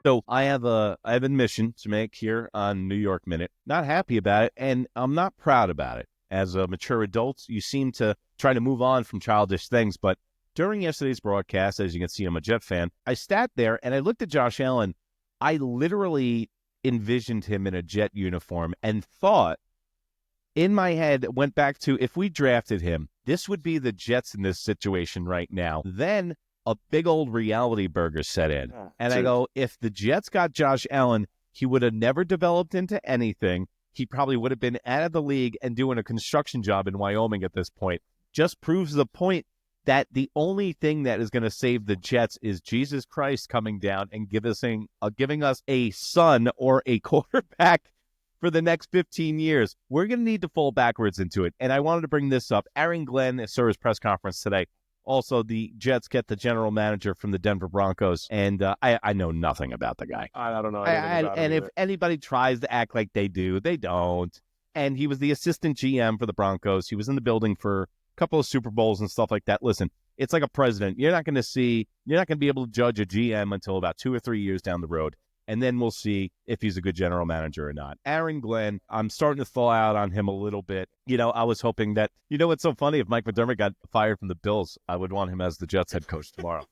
So I have an admission to make here on New York Minute. Not happy about it, and I'm not proud about it. As a mature adult, you seem to try to move on from childish things, but during yesterday's broadcast, as you can see, I'm a Jet fan, I sat there and I looked at Josh Allen. I literally envisioned him in a Jet uniform and thought, in my head, went back to, if we drafted him, this would be the Jets in this situation right now. Then a big old reality burger set in. And I go, if the Jets got Josh Allen, he would have never developed into anything. He probably would have been out of the league and doing a construction job in Wyoming at this point. Just proves the point that the only thing that is going to save the Jets is Jesus Christ coming down and giving us a son or a quarterback for the next 15 years. We're going to need to fall backwards into it. And I wanted to bring this up. Aaron Glenn saw his press conference today. Also, the Jets get the general manager from the Denver Broncos, and I know nothing about the guy. I don't know anything about him if anybody tries to act like they do, they don't. And he was the assistant GM for the Broncos. He was in the building for a couple of Super Bowls and stuff like that. Listen, it's like a president. You're not going to be able to judge a GM until about 2 or 3 years down the road. And then we'll see if he's a good general manager or not. Aaron Glenn, I'm starting to thaw out on him a little bit. I was hoping that, what's so funny? If Mike McDermott got fired from the Bills, I would want him as the Jets head coach tomorrow.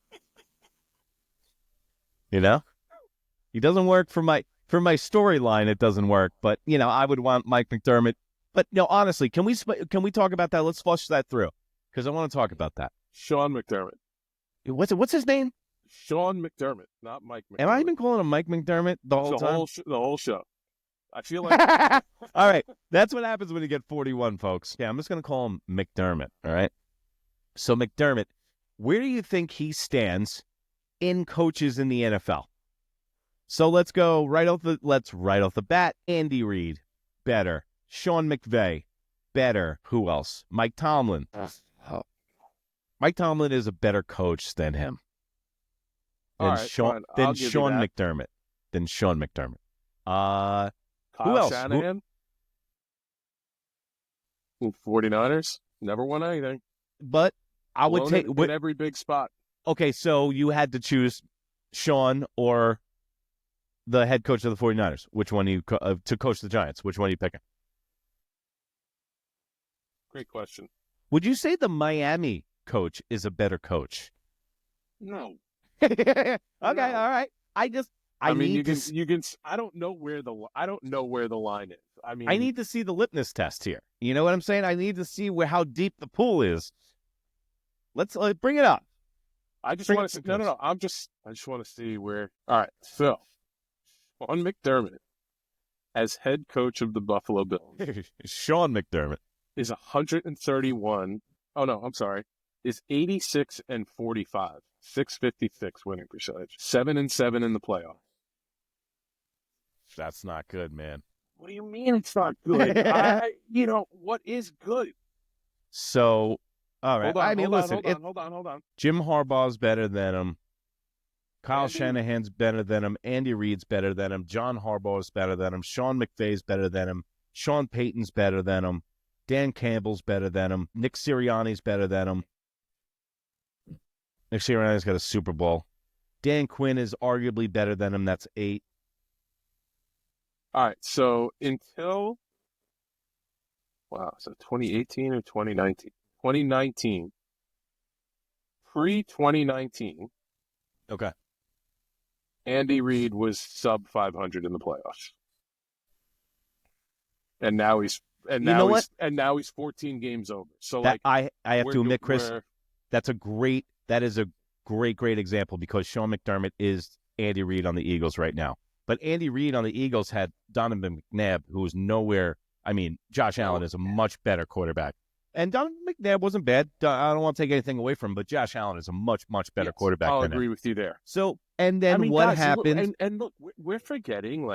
He doesn't work for my storyline. It doesn't work, but I would want Mike McDermott. But honestly, can we talk about that? Let's flush that through because I want to talk about that. Sean McDermott. What's his name? Sean McDermott, not Mike McDermott. Am I even calling him Mike McDermott the whole time? The whole show. I feel like... All right. That's what happens when you get 41, folks. Yeah, I'm just going to call him McDermott, all right? So, McDermott, where do you think he stands in coaches in the NFL? So, let's go right off the bat. Andy Reid, better. Sean McVay, better. Who else? Mike Tomlin. Mike Tomlin is a better coach than him. Sean McDermott. Kyle who else? Shanahan? 49ers never won anything. But I would take in every big spot. Okay, so you had to choose Sean or the head coach of the 49ers. Which one to coach the Giants? Which one are you picking? Great question. Would you say the Miami coach is a better coach? No. Okay, all right. I don't know where the line is. I need to see the litmus test here. You know what I'm saying? I need to see how deep the pool is. Let's bring it up. I just want to see. No. I just want to see where. All right. So, Sean McDermott as head coach of the Buffalo Bills. Sean McDermott is 131. Oh no, I'm sorry. Is 86-45. 656 winning percentage. 7-7 in the playoffs. That's not good, man. What do you mean it's not good? What is good? So, all right. Hold on. Jim Harbaugh's better than him. Kyle Shanahan's better than him. Andy Reid's better than him. John Harbaugh's better than him. Sean McVay's better than him. Sean Payton's better than him. Dan Campbell's better than him. Nick Sirianni's better than him. Nick Sirianni's got a Super Bowl. Dan Quinn is arguably better than him. That's 8. All right, so until 2018 or 2019? 2019. Pre-2019. Okay. Andy Reid was sub 500 in the playoffs. And now he's 14 games over. So I have to admit, Chris, that is a great example because Sean McDermott is Andy Reid on the Eagles right now. But Andy Reid on the Eagles had Donovan McNabb, who was nowhere. I mean, Josh Allen is a much better quarterback. And Donovan McNabb wasn't bad. I don't want to take anything away from him, but Josh Allen is a much better quarterback I'll than him. agree with you there. So, and then what happened? Look, we're forgetting,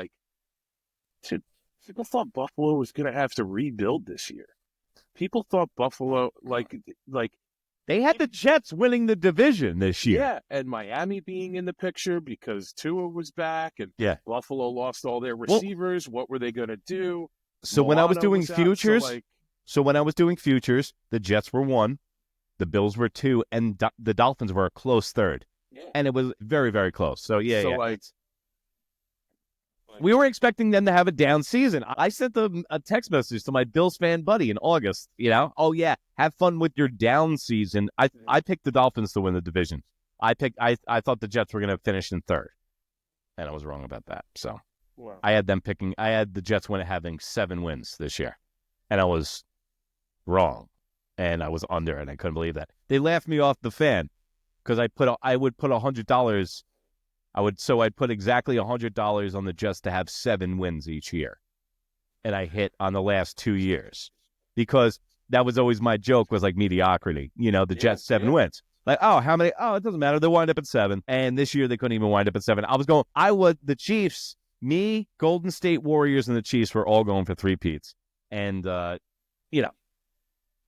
people thought Buffalo was going to have to rebuild this year. People thought Buffalo, they had the Jets winning the division this year. Yeah, and Miami being in the picture because Tua was back, and Buffalo lost all their receivers. What were they going to do? So when I was doing futures, the Jets were 1, the Bills were 2, and the Dolphins were a close 3rd. Yeah. And it was very, very close. So, We were expecting them to have a down season. I sent them a text message to my Bills fan buddy in August. Oh yeah, have fun with your down season. I picked the Dolphins to win the division. I thought the Jets were going to finish in third, and I was wrong about that. So Wow. I had the Jets having 7 wins this year, and I was wrong, and I was under, and I couldn't believe that. They laughed me off the fan because I would put $100. I'd put exactly $100 on the Jets to have 7 wins each year, and I hit on the last 2 years because that was always my joke, was like mediocrity. The Jets 7 wins. Like, how many? Oh, it doesn't matter. They wind up at 7, and this year they couldn't even wind up at 7. The Chiefs, me, Golden State Warriors, and the Chiefs were all going for 3-peats, and the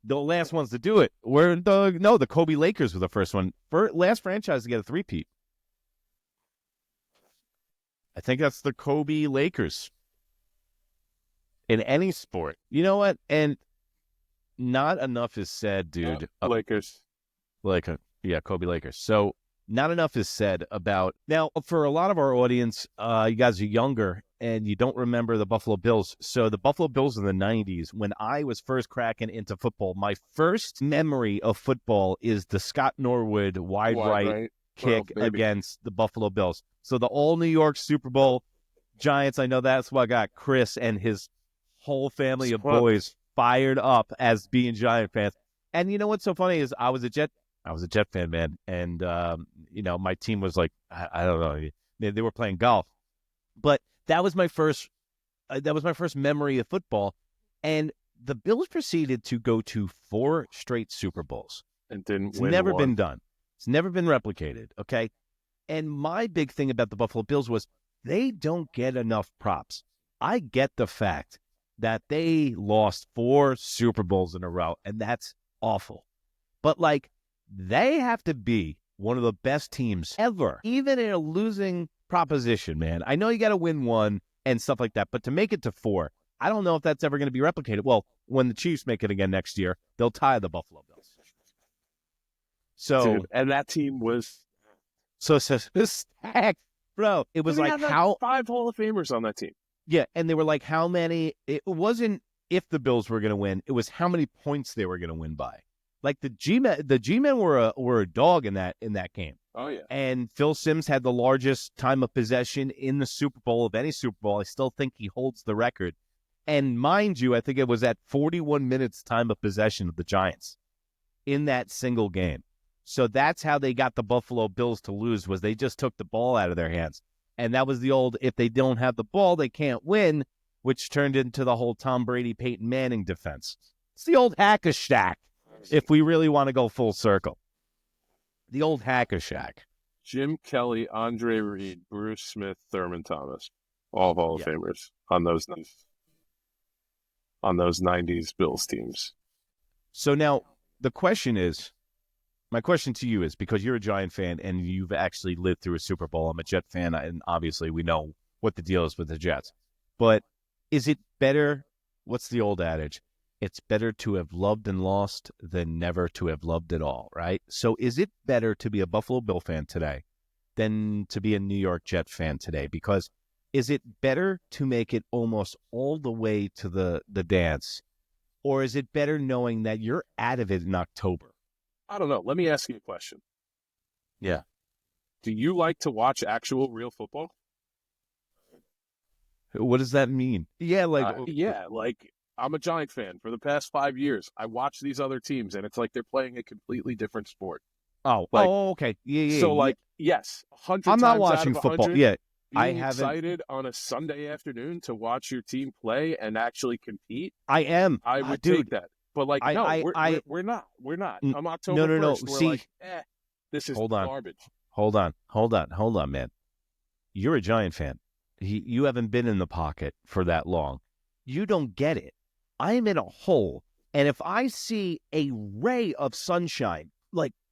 last ones to do it were the Kobe Lakers were the first one, last franchise to get a 3-peat. I think that's the Kobe Lakers in any sport. You know what? And not enough is said, dude. Lakers. Kobe Lakers. So not enough is said about... Now, for a lot of our audience, you guys are younger and you don't remember the Buffalo Bills. So the Buffalo Bills in the 90s, when I was first cracking into football, my first memory of football is the Scott Norwood wide right kick against the Buffalo Bills. So the all-New York Super Bowl Giants, I know that's what got Chris and his whole family of boys fired up as being Giant fans. And you know what's so funny is I was a Jet fan, man. And, my team was like, I don't know, they were playing golf. But that was my first memory of football. And the Bills proceeded to go to 4 straight Super Bowls. And didn't It's win never one. been done. It's never been replicated, okay? And my big thing about the Buffalo Bills was they don't get enough props. I get the fact that they lost 4 Super Bowls in a row, and that's awful. But, they have to be one of the best teams ever, even in a losing proposition, man. I know you got to win 1 and stuff like that, but to make it to 4, I don't know if that's ever going to be replicated. Well, when the Chiefs make it again next year, they'll tie the Buffalo Bills. So, dude, and that team was stacked, bro. It was like how 5 Hall of Famers on that team. Yeah, and they were like how many. It wasn't if the Bills were going to win; it was how many points they were going to win by. Like the G-men were a dog in that game. Oh yeah, and Phil Simms had the largest time of possession in the Super Bowl of any Super Bowl. I still think he holds the record. And mind you, I think it was at 41 minutes time of possession of the Giants in that single game. So that's how they got the Buffalo Bills to lose, was they just took the ball out of their hands. And that was the old, if they don't have the ball, they can't win, which turned into the whole Tom Brady, Peyton Manning defense. It's the old hack-a-shack, if we really want to go full circle. The old hack-a-shack. Jim Kelly, Andre Reed, Bruce Smith, Thurman Thomas, all Hall of Famers on those 90s Bills teams. So now the question is, my question to you is, because you're a Giant fan and you've actually lived through a Super Bowl, I'm a Jet fan, and obviously we know what the deal is with the Jets. But is it better, what's the old adage? It's better to have loved and lost than never to have loved at all, right? So is it better to be a Buffalo Bill fan today than to be a New York Jet fan today? Because is it better to make it almost all the way to the dance, or is it better knowing that you're out of it in October? I don't know. Let me ask you a question. Yeah. Do you like to watch actual real football? What does that mean? Yeah, like I'm a Giant fan. For the past 5 years, I watch these other teams, and it's like they're playing a completely different sport. Okay. Yeah. So, yes, 100 I'm times not out watching of football. 100, Yeah, being excited on a Sunday afternoon to watch your team play and actually compete. I am. I would take that. But we're not. We're not. I'm October 1st. No. We're See, this is garbage. Hold on, man. You're a Giant fan. You haven't been in the pocket for that long. You don't get it. I'm in a hole, and if I see a ray of sunshine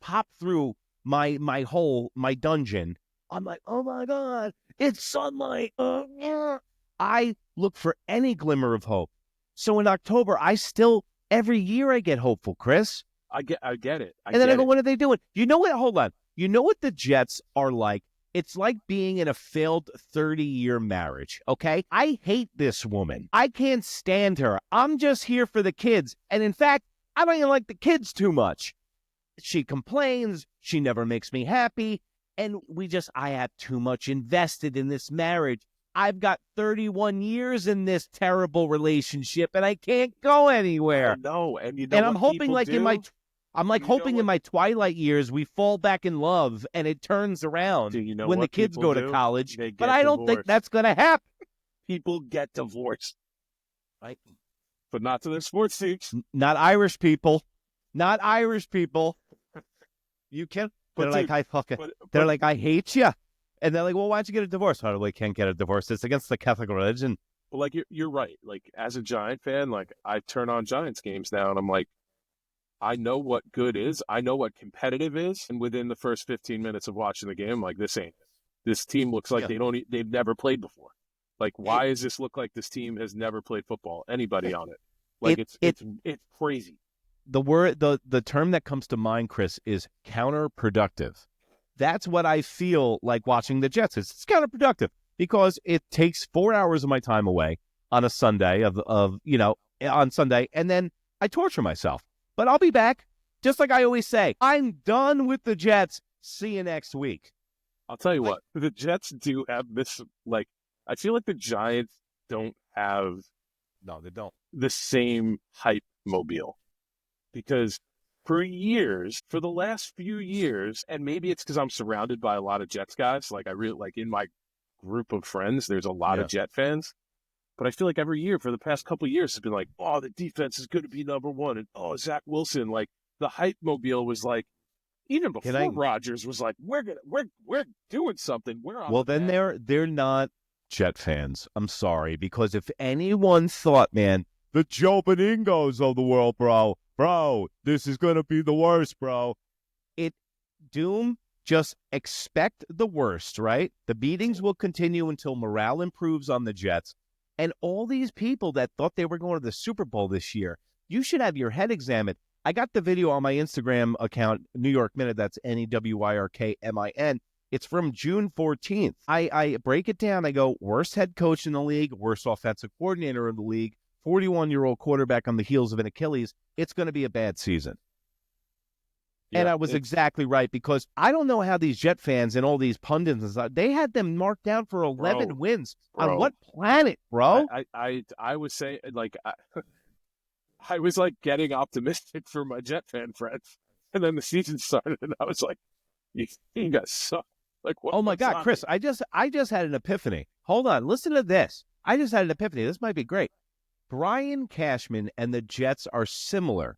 pop through my hole, my dungeon, I'm like, oh my God, it's sunlight. I look for any glimmer of hope. So in October, every year I get hopeful, Chris. I get it. And then I go, what are they doing? You know what? Hold on. You know what the Jets are like? It's like being in a failed 30-year marriage, okay? I hate this woman. I can't stand her. I'm just here for the kids. And in fact, I don't even like the kids too much. She complains. She never makes me happy. And I have too much invested in this marriage. I've got 31 years in this terrible relationship, and I can't go anywhere. No, and you know And what I'm hoping, like do? in my twilight years, we fall back in love, and it turns around when the kids go to college. But I don't think that's going to happen. People get divorced, right? But not to their sports teams. Not Irish people. Not Irish people. You can't. They're like, I hate you. And they're like, well, why don't you get a divorce? How do we can't get a divorce? It's against the Catholic religion. Well, like, you're right. Like, as a Giant fan, like, I turn on Giants games now, and I'm like, I know what good is. I know what competitive is. And within the first 15 minutes of watching the game, I'm like, this ain't it. This team looks like they've never played before. Like, why does this look like this team has never played football? Anybody on it? Like, it's crazy. The term that comes to mind, Chris, is counterproductive. That's what I feel like watching the Jets. It's counterproductive because it takes 4 hours of my time away on a Sunday on Sunday, and then I torture myself. But I'll be back. Just like I always say, I'm done with the Jets. See you next week. I'll tell you what, the Jets do have this, like, I feel like the Giants don't have the same hype mobile. Because for the last few years, and maybe it's because I'm surrounded by a lot of Jets guys, like I really, like in my group of friends, there's a lot of Jet fans. But I feel like every year for the past couple of years, it's been like, oh, the defense is going to be number one. And, oh, Zach Wilson, like the hype mobile was like, even before Rodgers was like, we're doing something. They're not Jet fans. I'm sorry. Because if anyone thought, man, the Joe Beningos of the world, bro, this is going to be the worst, bro. Just expect the worst, right? The beatings will continue until morale improves on the Jets. And all these people that thought they were going to the Super Bowl this year, you should have your head examined. I got the video on my Instagram account, New York Minute. That's NEWYRKMIN. It's from June 14th. I break it down. I go, worst head coach in the league, worst offensive coordinator in the league, 41-year-old quarterback on the heels of an Achilles. It's going to be a bad season. Yeah, and I was exactly right, because I don't know how these Jet fans and all these pundits and stuff, they had them marked down for 11 wins. On what planet, bro? I was saying, like, I was like getting optimistic for my Jet fan friends, and then the season started, and I was like, you guys suck. Like, what? Oh my God, Chris! I just had an epiphany. Hold on, listen to this. I just had an epiphany. This might be great. Brian Cashman and the Jets are similar,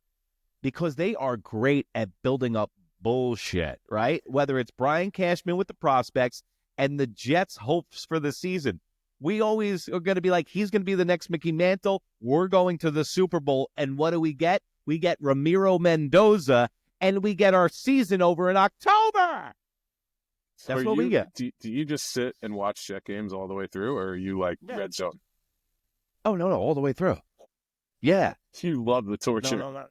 because they are great at building up bullshit, right? Whether it's Brian Cashman with the prospects and the Jets' hopes for the season. We always are going to be like, he's going to be the next Mickey Mantle. We're going to the Super Bowl. And what do we get? We get Ramiro Mendoza, and we get our season over in October. That's what we get. Do you just sit and watch Jet games all the way through, or are you like Red Zone? Oh, no, all the way through. Yeah. You love the torture. No.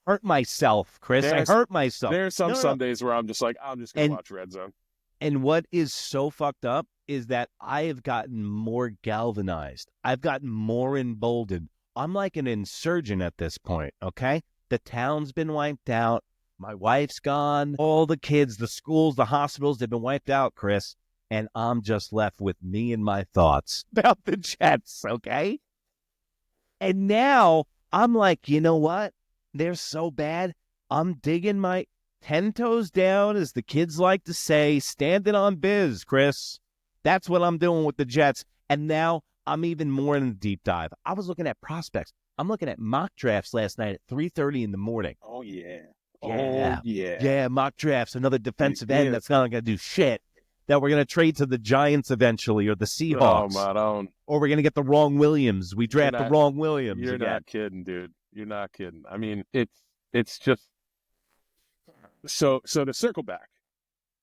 Hurt myself, Chris. I hurt myself. There are some Sundays where I'm just like, I'm just going to watch Red Zone. And what is so fucked up is that I have gotten more galvanized. I've gotten more emboldened. I'm like an insurgent at this point, okay? The town's been wiped out. My wife's gone. All the kids, the schools, the hospitals, they've been wiped out, Chris. And I'm just left with me and my thoughts about the Jets, okay? And now I'm like, you know what? They're so bad. I'm digging my 10 toes down, as the kids like to say, standing on biz, Chris. That's what I'm doing with the Jets. And now I'm even more in the deep dive. I was looking at prospects. I'm looking at mock drafts last night at 3:30 in the morning. Oh, yeah. Yeah, mock drafts. Another defensive end that's not going to do shit. That we're going to trade to the Giants eventually, or the Seahawks. Oh, or we're going to get the wrong Williams. We draft the wrong Williams. You're not kidding, dude. You're not kidding. I mean, it's just... So to circle back,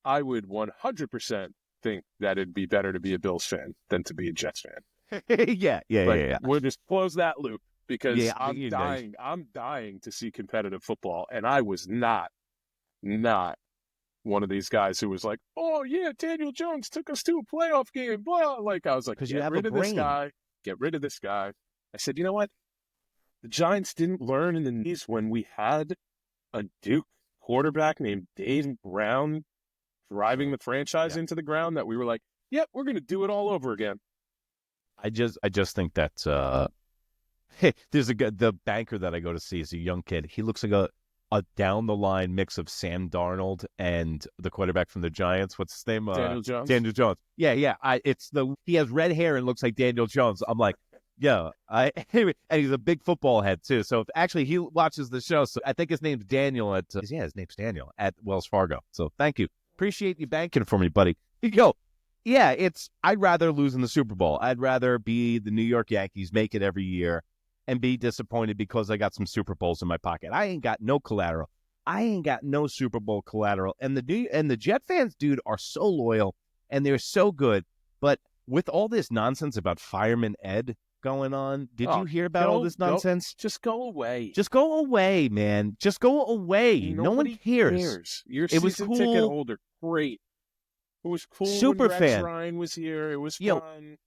I would 100% think that it'd be better to be a Bills fan than to be a Jets fan. Yeah. We'll just close that loop, because I'm dying to see competitive football, and I was not one of these guys who was like, "Oh yeah, Daniel Jones took us to a playoff game." Blah. Like I was like, Because you "Get have a rid of this brain. guy. Get rid of this guy." I said, "You know what? The Giants didn't learn in the 90s when we had a Duke quarterback named Dave Brown driving the franchise into the ground that we were like, yep, we're going to do it all over again." I just think that hey, there's the banker that I go to see is a young kid. He looks like a down the line mix of Sam Darnold and the quarterback from the Giants. What's his name? Daniel Jones. Daniel Jones. Yeah. He has red hair and looks like Daniel Jones. I'm like, yeah, and he's a big football head too. So actually he watches the show. So I think his name's Daniel his name's Daniel at Wells Fargo. So thank you. Appreciate you banking for me, buddy. Yo, yeah, I'd rather lose in the Super Bowl. I'd rather be the New York Yankees, make it every year, and be disappointed because I got some Super Bowls in my pocket. I ain't got no collateral. I ain't got no Super Bowl collateral. And the Jet fans, dude, are so loyal and they're so good. But with all this nonsense about Fireman Ed going on, did you hear about all this nonsense? Just go away. Just go away, man. Just go away. No one cares. Your season ticket holder, great. It was cool Super when Rex fan. Ryan was here. It was fun.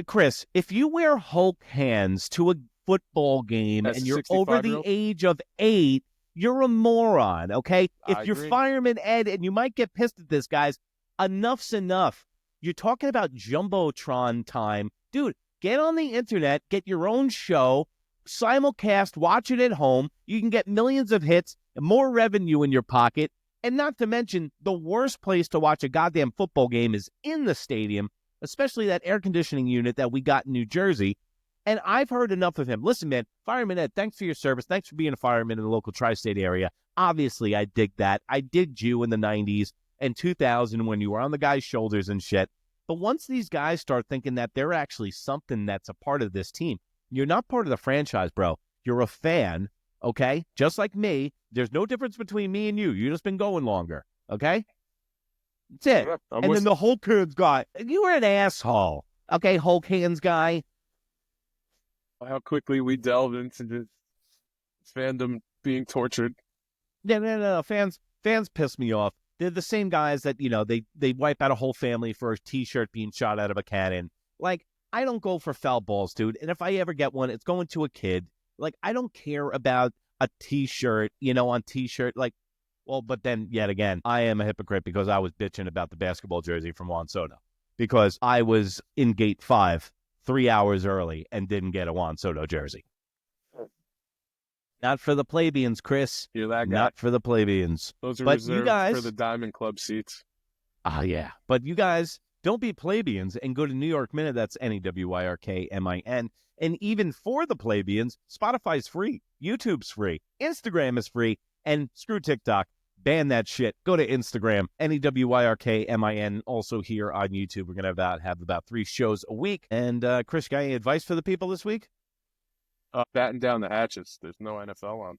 Chris, if you wear Hulk hands to a football game and you're over the age of 8, you're a moron, okay? If you're Fireman Ed, and you might get pissed at this, guys, enough's enough. You're talking about Jumbotron time. Dude, get on the internet, get your own show, simulcast, watch it at home. You can get millions of hits, more revenue in your pocket. And not to mention, the worst place to watch a goddamn football game is in the stadium, especially that air conditioning unit that we got in New Jersey. And I've heard enough of him. Listen, man, Fireman Ed, thanks for your service. Thanks for being a fireman in the local tri-state area. Obviously, I dig that. I digged you in the 90s and 2000 when you were on the guy's shoulders and shit. But once these guys start thinking that they're actually something that's a part of this team, you're not part of the franchise, bro. You're a fan, okay? Just like me. There's no difference between me and you. You've just been going longer, okay? That's it. And then the Hulk hands guy. You were an asshole, okay, Hulk hands guy. How quickly we delved into this fandom being tortured. No. Fans piss me off. They're the same guys that, they wipe out a whole family for a T-shirt being shot out of a cannon. Like, I don't go for foul balls, dude. And if I ever get one, it's going to a kid. Like, I don't care about a T-shirt, on T-shirt. Like, well, but then, yet again, I am a hypocrite because I was bitching about the basketball jersey from Juan Soto. Because I was in Gate 5 3 hours early and didn't get a Juan Soto jersey. Not for the plebeians, Chris. You're that guy. Not for the plebeians. Those are reserved for the Diamond Club seats. Yeah. But you guys, don't be plebeians and go to New York Minute. That's NEWYRKMIN. And even for the plebeians, Spotify's free. YouTube's free. Instagram is free. And screw TikTok. Ban that shit. Go to Instagram, NEWYRKMIN. Also here on YouTube, we're going to have about 3 shows a week. And Chris, got any advice for the people this week? Batten down the hatches. There's no NFL on.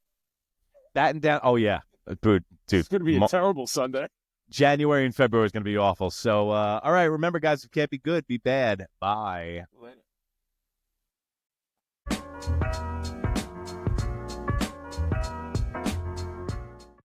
Batten down. Oh, yeah. Dude. It's going to be a terrible Sunday. January and February is going to be awful. So, all right, remember, guys, if you can't be good, be bad. Bye. Later.